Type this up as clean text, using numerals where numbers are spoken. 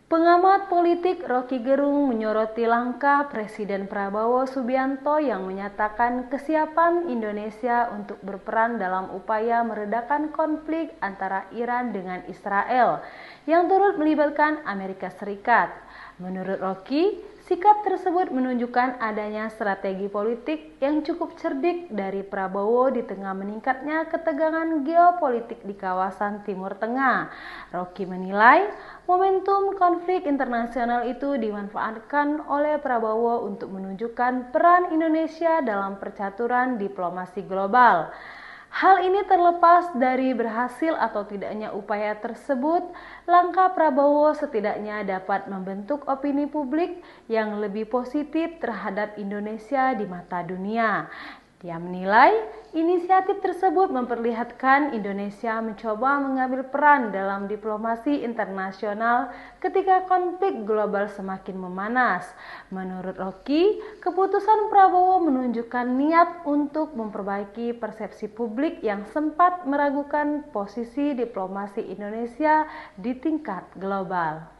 Pengamat politik Rocky Gerung menyoroti langkah Presiden Prabowo Subianto yang menyatakan kesiapan Indonesia untuk berperan dalam upaya meredakan konflik antara Iran dengan Israel yang turut melibatkan Amerika Serikat. Menurut Rocky, sikap tersebut menunjukkan adanya strategi politik yang cukup cerdik dari Prabowo di tengah meningkatnya ketegangan geopolitik di kawasan Timur Tengah. Rocky menilai momentum konflik internasional itu dimanfaatkan oleh Prabowo untuk menunjukkan peran Indonesia dalam percaturan diplomasi global. Hal ini terlepas dari berhasil atau tidaknya upaya tersebut, langkah Prabowo setidaknya dapat membentuk opini publik yang lebih positif terhadap Indonesia di mata dunia. Dia menilai inisiatif tersebut memperlihatkan Indonesia mencoba mengambil peran dalam diplomasi internasional ketika konflik global semakin memanas. Menurut Rocky, keputusan Prabowo menunjukkan niat untuk memperbaiki persepsi publik yang sempat meragukan posisi diplomasi Indonesia di tingkat global.